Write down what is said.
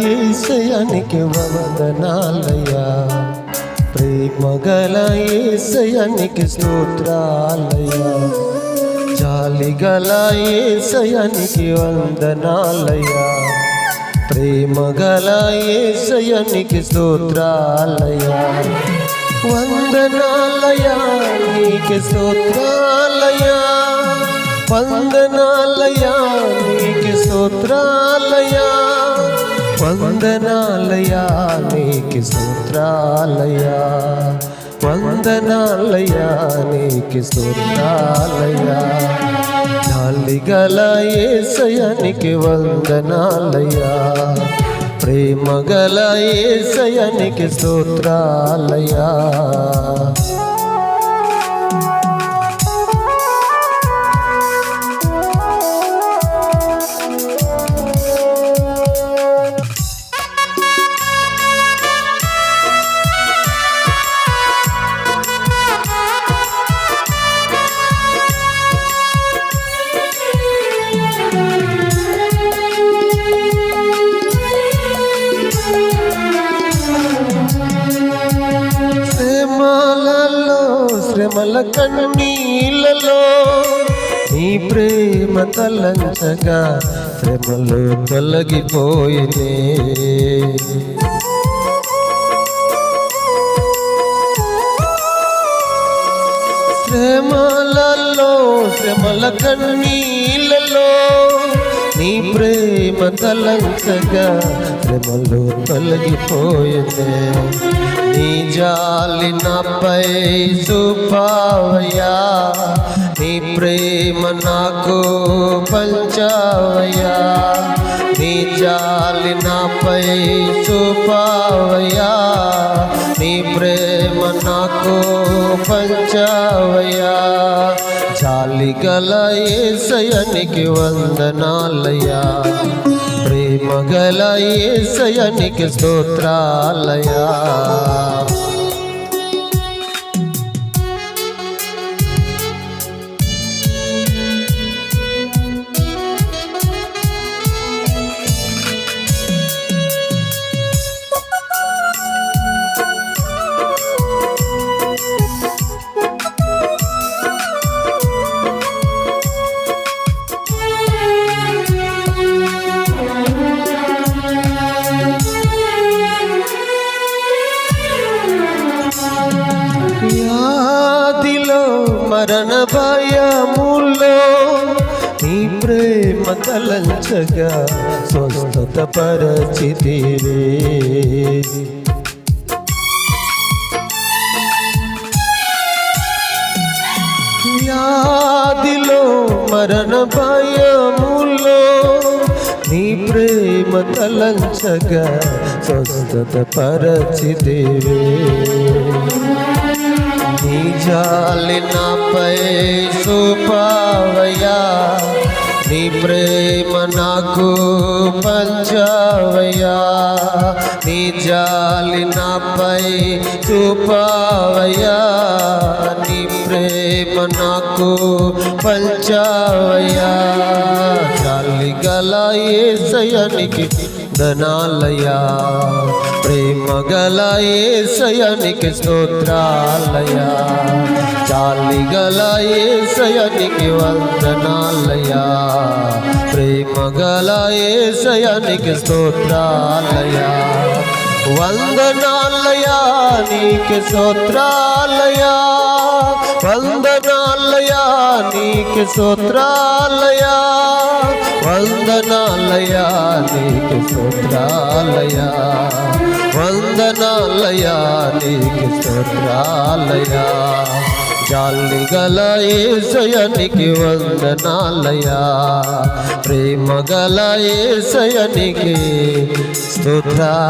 యేసయ్యానికి వందనాలయ్యా, ప్రేమగల యేసయ్యానికి స్తోత్రాలయ్యా, జాలిగల యేసయ్యానికి వందనాలయ్యా, ప్రేమగల యేసయ్యానికి స్తోత్రాలయ్యా, వందనాలయ్యా నీకే స్తోత్రాలయ్యా, వందనాలయ్యా నీకే స్తోత్రాలయ్యా, వందనాలయ్యా నీకే స్తోత్రాలయ్యా, వందనాలయ్యా నీకే స్తోత్రాలయ్యా, జాలిగల యేసయ్యానికి వందనాలయ్యా, ప్రేమగల యేసయ్యానికి స్తోత్రాలయ్యా. శ్రమల కన్నీళ్ళలో నీ ప్రేమ తలంచగా శ్రమలు తొలగిపోయినే, శ్రమలలో శ్రమల కన్నీళ్ళలో నీ ప్రేమ తలంచగా శ్రమలు తొలగిపోయినే, నీ జాలి నాపై చూపావయ్యా, నీ ప్రేమ నాకు పంచావయ్యా, నీ జాలి నాపై చూపావయ్యా, నీ ప్రేమ నాకు పంచావయ్యా, జాలిగల యేసయ్యానికి వందనాలయ్యా, ప్రేమగల యేసయ్యానికి స్తోత్రాలయ్యా. మరణ భయములో నీ ప్రేమ తలంచగా స్వస్థత పరచితివే, వ్యాధిలో మరణ భయములో నీ ప్రేమ తలంచగా స్వస్థత పరచితివే, నీ జాలి నాపై చూపావయ్యా, నీ ప్రేమ నాకు పంచావయ్యా, నీ జాలి నాపై చూపావయ్యా, నీ ప్రేమ నాకు పంచావయ్యా, జాలిగల యేసయ్యానికి వందనాలయ్యా, ప్రేమగల యేసయ్యానికి స్తోత్రాలయ్యా, జాలిగల యేసయ్యానికి వందనాలయ్యా, ప్రేమగల యేసయ్యానికి స్తోత్రాలయ్యా, వందనాలయ్యా నీకే స్తోత్రాలయ్యా, వందనాలయ్యా నీకే స్తోత్రాలయ్యా, వందనాలయ్యా నీకే స్తోత్రాలయ్యా, వందనాలయ్యా నీకే స్తోత్రాలయ్యా, జాలిగల యేసయ్యానికి వందనాలయ్యా, ప్రేమగల యేసయ్యానికి స్తోత్రాలయ్యా.